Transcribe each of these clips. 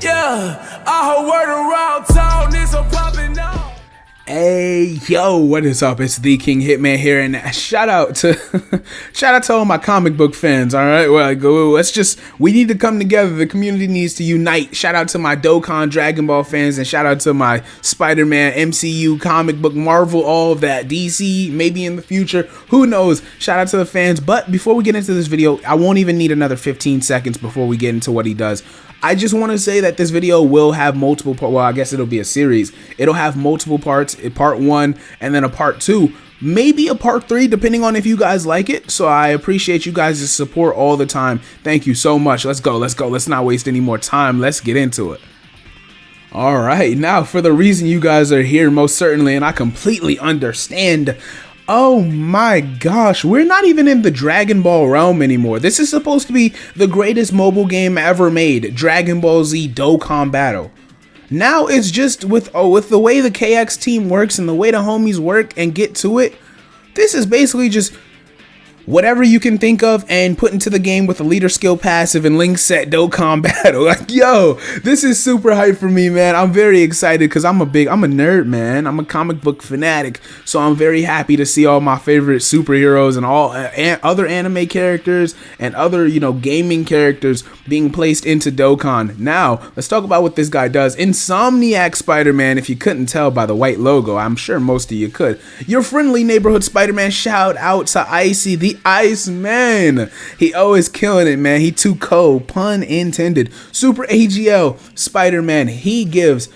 Yeah, I heard word around town, it's a poppin' out. Hey yo, what is up? It's the King Hitman here, and shout out to all my comic book fans. All right, well, we need to come together. The community needs to unite. Shout out to my Dokkan Dragon Ball fans, and shout out to my Spider-Man, MCU, comic book, Marvel, all of that, DC, maybe in the future, who knows. Shout out to the fans. But before we get into this video, I won't even need another 15 seconds before we get into what he does. I just want to say that this video will have multiple parts. Well, I guess it'll be a series. It'll have multiple parts, part 1 and then a part 2, maybe a part 3, depending on if you guys like it. So I appreciate you guys' support all the time. Thank you so much. Let's go. Let's not waste any more time. Let's get into it. All right, now for the reason you guys are here, most certainly, and I completely understand. Oh my gosh, we're not even in the Dragon Ball realm anymore. This is supposed to be the greatest mobile game ever made, Dragon Ball Z Dokkan Battle. Now it's just with the way the KX team works and the way the homies work and get to it, this is basically just whatever you can think of and put into the game with a leader skill passive and link set Dokkan Battle. Like, yo, this is super hype for me, man. I'm very excited because I'm a nerd, man. I'm a comic book fanatic. So I'm very happy to see all my favorite superheroes and all other anime characters and other, gaming characters being placed into Dokkan. Now, let's talk about what this guy does. Insomniac Spider-Man, if you couldn't tell by the white logo, I'm sure most of you could. Your friendly neighborhood Spider-Man, shout out to Icy the Iceman. He always killing it, man. He too cold, pun intended. Super AGL Spider-Man. He gives,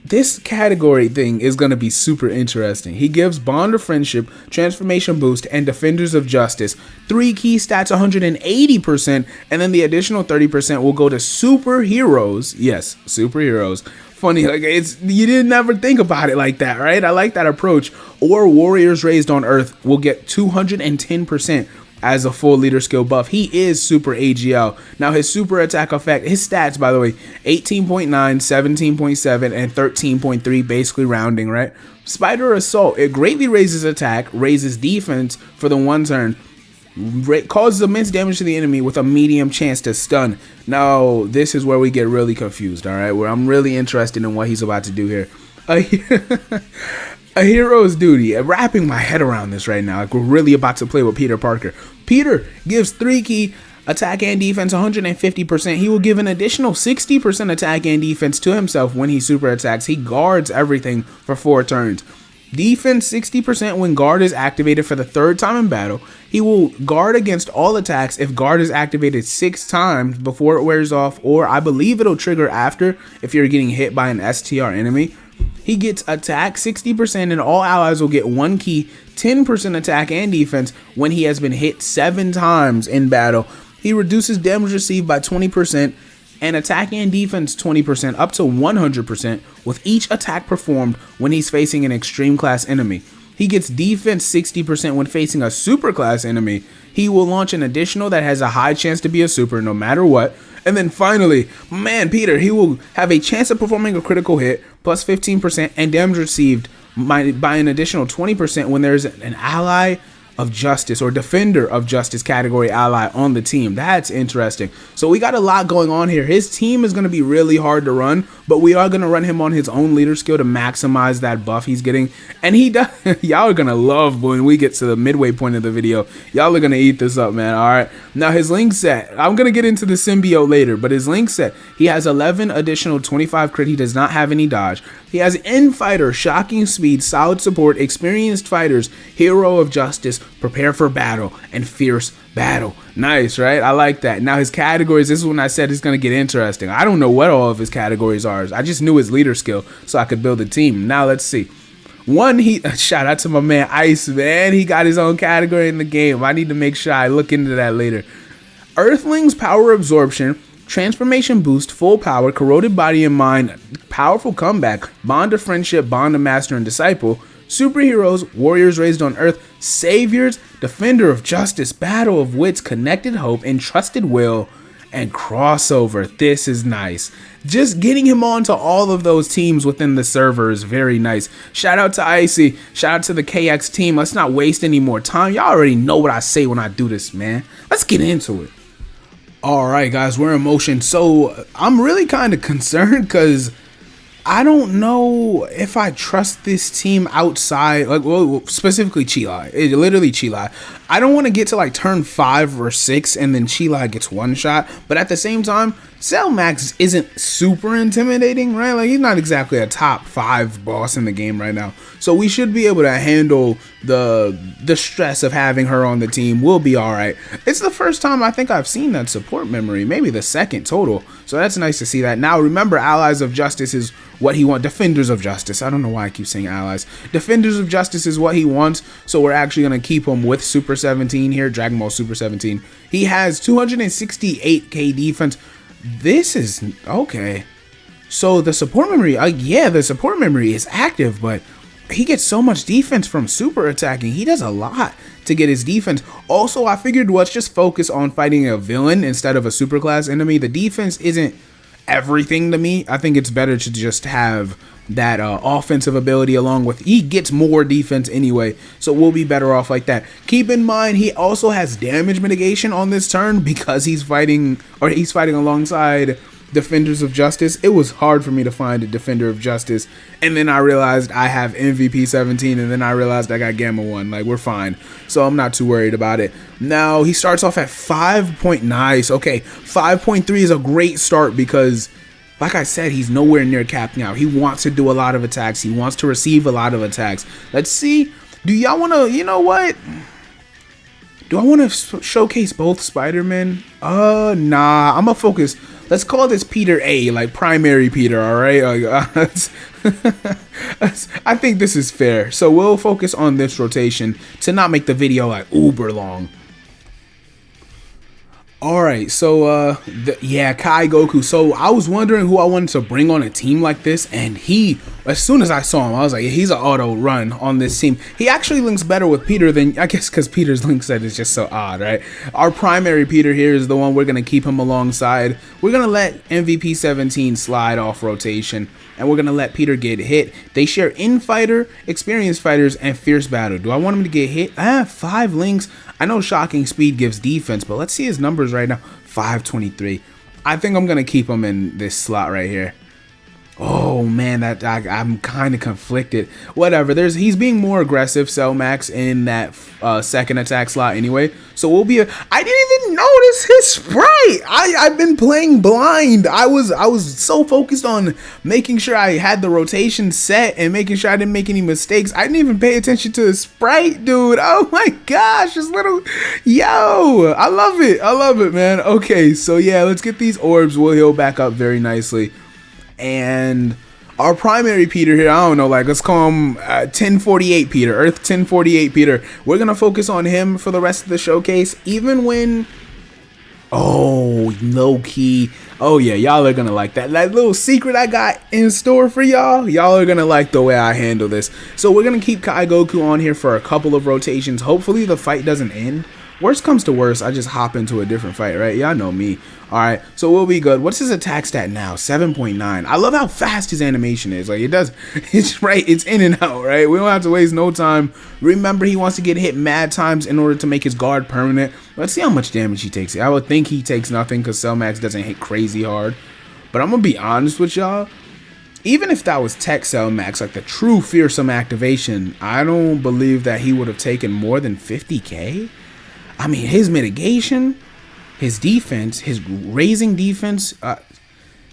this category thing is going to be super interesting. He gives Bond of Friendship, Transformation Boost, and Defenders of Justice 3 key stats 180%, and then the additional 30% will go to superheroes. Yes, superheroes. Funny, like, you didn't ever think about it like that, right? I like that approach. Or Warriors Raised on Earth will get 210% as a full leader skill buff. He is super AGL. Now his super attack effect, his stats, by the way, 18.9, 17.7, and 13.3, basically rounding, right? Spider Assault, it greatly raises attack, raises defense for the 1 turn, causes immense damage to the enemy with a medium chance to stun. Now, this is where we get really confused, all right? Where I'm really interested in what he's about to do here. A hero's duty. Wrapping my head around this right now. Like, we're really about to play with Peter Parker. Peter gives 3 key attack and defense 150%. He will give an additional 60% attack and defense to himself when he super attacks. He guards everything for 4 turns. Defense 60% when guard is activated for the 3rd time in battle. He will guard against all attacks if guard is activated 6 times before it wears off, or I believe it'll trigger after if you're getting hit by an STR enemy. He gets attack 60% and all allies will get 1 key, 10% attack and defense when he has been hit 7 times in battle. He reduces damage received by 20%. And attack and defense 20% up to 100% with each attack performed when he's facing an extreme class enemy. He gets defense 60% when facing a super class enemy. He will launch an additional that has a high chance to be a super no matter what. And then finally, man, Peter, he will have a chance of performing a critical hit plus 15% and damage received by an additional 20% when there's an ally of justice or defender of justice category ally on the team. That's interesting. So we got a lot going on here. His team is going to be really hard to run, but we are going to run him on his own leader skill to maximize that buff he's getting. And he does. Y'all are going to love when we get to the midway point of the video. Y'all are going to eat this up, man. All right. Now his link set, I'm going to get into the symbiote later, but his link set, he has 11 additional 25 crit. He does not have any dodge. He has Infighter, shocking speed, solid support, experienced fighters, hero of justice, prepare for battle, and fierce battle. Nice, right? I like that. Now his categories, this is when I said it's going to get interesting. I don't know what all of his categories are. I just knew his leader skill so I could build a team. Now let's see. One, shout out to my man Ice, man. He got his own category in the game. I need to make sure I look into that later. Earthling's power absorption, transformation boost, full power, corroded body and mind, powerful comeback, bond of friendship, bond of master and disciple, superheroes, warriors raised on earth, saviors, defender of justice, battle of wits, connected hope, entrusted will, and crossover. This is nice. Just getting him onto all of those teams within the server is very nice. Shout out to Icy. Shout out to the KX team. Let's not waste any more time. Y'all already know what I say when I do this, man. Let's get into it. All right, guys, we're in motion. So I'm really kind of concerned because I don't know if I trust this team outside, like, well, specifically Chilai. Literally Chilai. I don't want to get to like turn 5 or 6 and then Chilai gets one shot. But at the same time, Cell Max isn't super intimidating, right? Like, he's not exactly a top 5 boss in the game right now. So we should be able to handle the stress of having her on the team. We'll be all right. It's the first time I think I've seen that support memory, maybe the second total. So that's nice to see that. Now, remember, Allies of Justice is what he wants. Defenders of Justice. I don't know why I keep saying allies. Defenders of Justice is what he wants. So we're actually going to keep him with Super 17 here. Dragon Ball Super 17. He has 268k defense. This is okay. So the support memory, yeah, the support memory is active, but he gets so much defense from super attacking. He does a lot to get his defense. Also, I figured let's just focus on fighting a villain instead of a super class enemy. The defense isn't everything to me. I think it's better to just have that offensive ability along with, he gets more defense anyway, so we'll be better off like that. Keep in mind, he also has damage mitigation on this turn because he's fighting alongside Defenders of Justice. It was hard for me to find a Defender of Justice, and then I realized I have MVP 17, and then I realized I got Gamma 1. Like, we're fine, so I'm not too worried about it. Now he starts off at 5 point. Nice. Okay, 5.3 is a great start because, like I said, he's nowhere near capping out. He wants to do a lot of attacks. He wants to receive a lot of attacks. Let's see. Do y'all want to, you know what? Do I want to showcase both Spider-Men? Nah, I'm going to focus. Let's call this Peter A, like primary Peter, all right? I think this is fair. So we'll focus on this rotation to not make the video like uber long. Alright, so, yeah, Kai Goku. So, I was wondering who I wanted to bring on a team like this, and he, as soon as I saw him, I was like, he's an auto run on this team. He actually links better with Peter than, I guess, because Peter's link set is just so odd, right? Our primary Peter here is the one we're going to keep him alongside. We're going to let MVP 17 slide off rotation, and we're going to let Peter get hit. They share in-fighter, experienced fighters, and fierce battle. Do I want him to get hit? 5 links. I know shocking speed gives defense, but let's see his numbers right now. 523. I think I'm going to keep him in this slot right here. Oh man, I'm kind of conflicted. Whatever, he's being more aggressive, Cell Max, in that second attack slot anyway. So we'll be I didn't even notice his sprite. I've been playing blind. I was so focused on making sure I had the rotation set and making sure I didn't make any mistakes. I didn't even pay attention to his sprite, dude. Oh my gosh, this little I love it. I love it, man. Okay, so yeah, let's get these orbs. We'll heal back up very nicely. And our primary Peter here, I don't know, like, let's call him 1048 Peter, Earth 1048 Peter. We're going to focus on him for the rest of the showcase, even when, oh, low key. Oh yeah, y'all are going to like that. That little secret I got in store for y'all. Y'all are going to like the way I handle this. So we're going to keep Kai Goku on here for a couple of rotations. Hopefully the fight doesn't end. Worst comes to worst, I just hop into a different fight, right? Y'all know me. Alright, so we'll be good. What's his attack stat now? 7.9. I love how fast his animation is. Like, it's right, it's in and out, right? We don't have to waste no time. Remember, he wants to get hit mad times in order to make his guard permanent. Let's see how much damage he takes. I would think he takes nothing because Cell Max doesn't hit crazy hard. But I'm going to be honest with y'all. Even if that was Tech Cell Max, like the true fearsome activation, I don't believe that he would have taken more than 50k. I mean, his mitigation, his defense, his raising defense,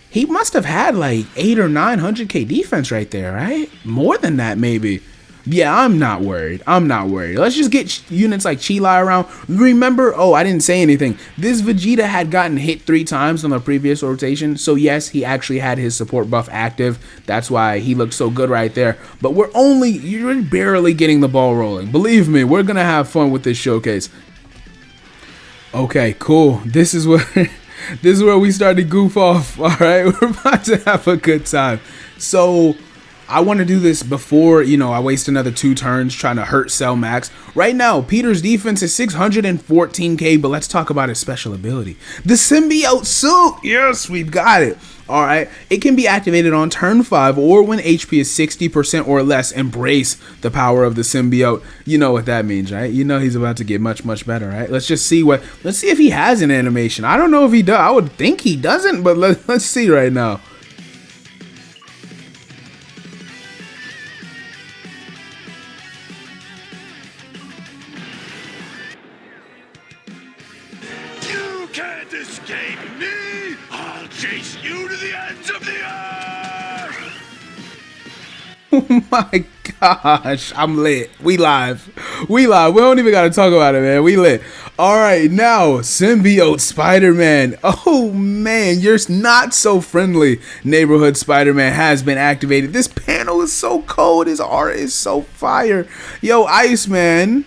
he must have had like 800 or 900k defense right there, right? More than that, maybe. Yeah, I'm not worried. I'm not worried. Let's just get units like Chilai around. Remember, oh, I didn't say anything. This Vegeta had gotten hit 3 times on the previous rotation. So yes, he actually had his support buff active. That's why he looked so good right there. But you're barely getting the ball rolling. Believe me, we're going to have fun with this showcase. Okay, cool. This is where we start to goof off. All right, we're about to have a good time. So I want to do this before, I waste another 2 turns trying to hurt Cell Max. Right now, Peter's defense is 614k, but let's talk about his special ability. The Symbiote suit. Yes, we've got it. All right, it can be activated on turn 5 or when HP is 60% or less. Embrace the power of the symbiote. You know what that means, right? You know he's about to get much, much better, right? Let's see if he has an animation. I don't know if he does. I would think he doesn't, but let's see right now. You can't escape me! I'll chase you to the ends of the earth! Oh my gosh, I'm lit. We live. We don't even gotta talk about it, man. We lit. All right, now Symbiote Spider-Man. Oh man, you're not so friendly. Neighborhood Spider-Man has been activated. This panel is so cold. His art is so fire. Yo, Iceman.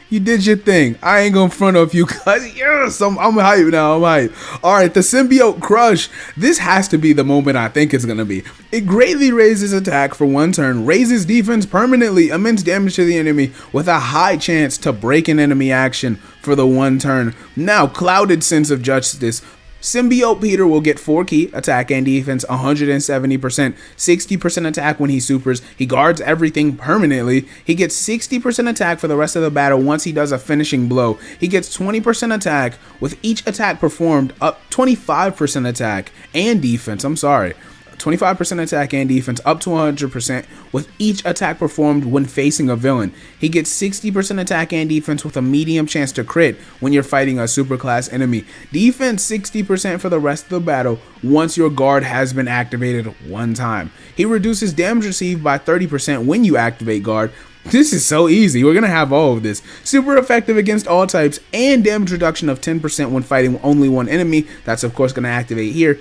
You did your thing. I ain't gonna front off you, cuz yes, I'm hyped now. I'm hyped. All right, the Symbiote Crush. This has to be the moment I think it's gonna be. It greatly raises attack for 1 turn, raises defense permanently, immense damage to the enemy with a high chance to break an enemy action for the 1 turn. Now, clouded sense of justice. Symbiote Peter will get 4 key, attack and defense, 170%, 60% attack when he supers. He guards everything permanently. He gets 60% attack for the rest of the battle once he does a finishing blow. He gets 20% attack with each attack performed, up 25% attack and defense, 25% attack and defense up to 100% with each attack performed when facing a villain. He gets 60% attack and defense with a medium chance to crit when you're fighting a superclass enemy. Defense 60% for the rest of the battle once your guard has been activated 1 time. He reduces damage received by 30% when you activate guard. This is so easy. We're going to have all of this. Super effective against all types and damage reduction of 10% when fighting only 1 enemy. That's of course going to activate here.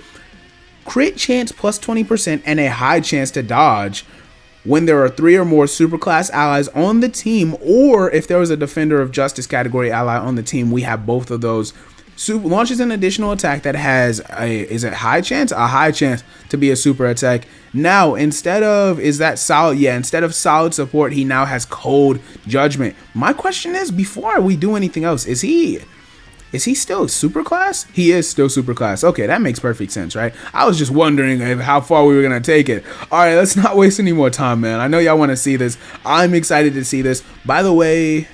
Crit chance plus 20% and a high chance to dodge when there are 3 or more superclass allies on the team, or if there was a Defender of Justice category ally on the team. We have both of those. Launches an additional attack that has a high chance to be a super attack. Now, instead of solid support, he now has cold judgment. My question is, before we do anything else, is he still super class? He is still super class. Okay, that makes perfect sense, right? I was just wondering how far we were going to take it. All right, let's not waste any more time, man. I know y'all want to see this. I'm excited to see this. By the way,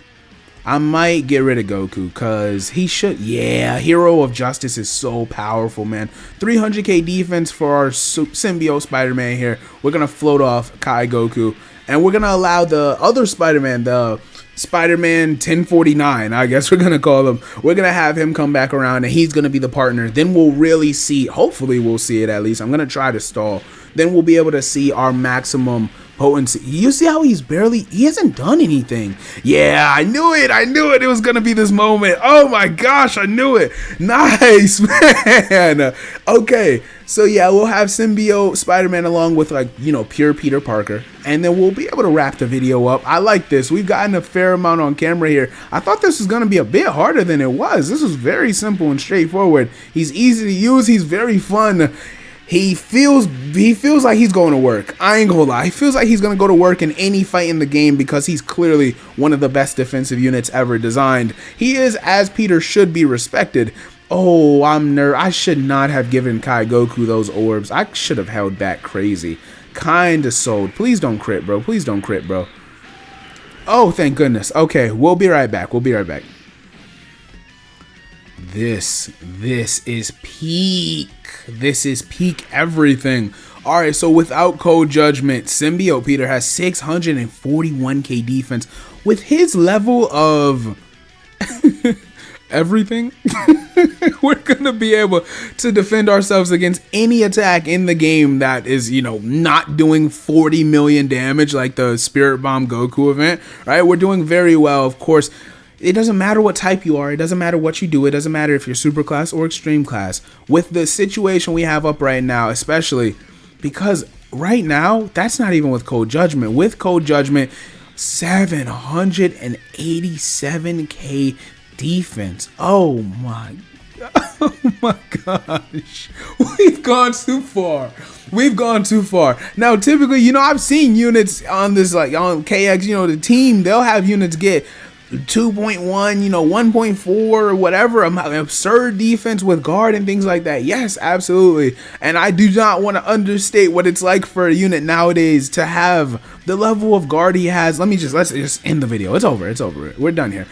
I might get rid of Goku because he should. Yeah, Hero of Justice is so powerful, man. 300k defense for our Symbiote Spider-Man here. We're going to float off Kai Goku, and we're going to allow the other Spider-Man, the Spider-Man 1049, I guess we're gonna call him. We're gonna have him come back around and he's gonna be the partner. Then we'll really see, hopefully we'll see it at least. I'm gonna try to stall. Then we'll be able to see our maximum potency. You see how he hasn't done anything. Yeah, I knew it. It was gonna be this moment. Oh my gosh, I knew it. Nice, man. Okay, so yeah, we'll have Symbiote Spider-Man along with pure Peter Parker, and then we'll be able to wrap the video up. I like this. We've gotten a fair amount on camera here. I thought this was gonna be a bit harder than it was. This was very simple and straightforward. He's easy to use. He's very fun. He feels like he's going to work. I ain't gonna lie. He feels like he's gonna go to work in any fight in the game because he's clearly one of the best defensive units ever designed. He is, as Peter should be, respected. Oh, I should not have given Kai Goku those orbs. I should have held back crazy. Kinda sold. Please don't crit, bro. Please don't crit, bro. Oh, thank goodness. Okay, we'll be right back. This is peak. This is peak everything. All right, so without cold judgment, Symbiote Peter has 641k defense with his level of everything. We're gonna be able to defend ourselves against any attack in the game that is, not doing 40 million damage like the Spirit Bomb Goku event, right? We're doing very well, of course. It doesn't matter what type you are. It doesn't matter what you do. It doesn't matter if you're super class or extreme class. With the situation we have up right now, especially because right now, that's not even with cold judgment. With cold judgment, 787k defense. Oh my gosh. We've gone too far. Now, typically, I've seen units on this, on KX, the team, they'll have units get 2.1, 1.4 or whatever, absurd defense with guard and things like that. Yes, absolutely. And I do not want to understate what it's like for a unit nowadays to have the level of guard he has. Let's just end the video. It's over. We're done here.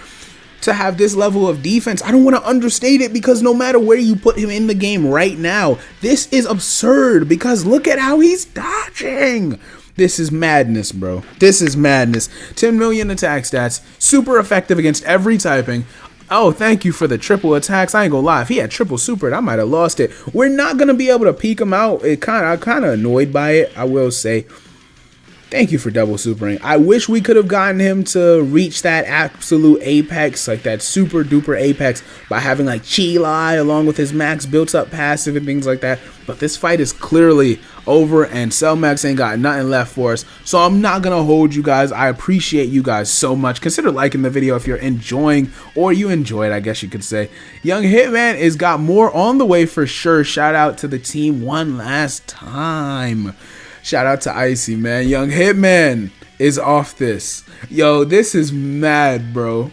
To have this level of defense, I don't want to understate it, because no matter where you put him in the game right now, this is absurd, because look at how he's dodging. This is madness, bro. This is madness. 10 million attack stats, super effective against every typing. Oh, thank you for the triple attacks. I ain't gonna lie, if he had triple supered, I might have lost it. We're not gonna be able to peek him out. I'm kind of annoyed by it, I will say. Thank you for double supering. I wish we could have gotten him to reach that absolute apex, like that super duper apex, by having like Chi-Lai along with his max built up passive and things like that. But this fight is clearly over, and Cellmax ain't got nothing left for us. So I'm not gonna hold you guys. I appreciate you guys so much. Consider liking the video if you're enjoying, or you enjoyed, I guess you could say. Young Hitman is got more on the way for sure. Shout out to the team one last time. Shout out to Icy, man. Young Hitman is off this. Yo, this is mad, bro.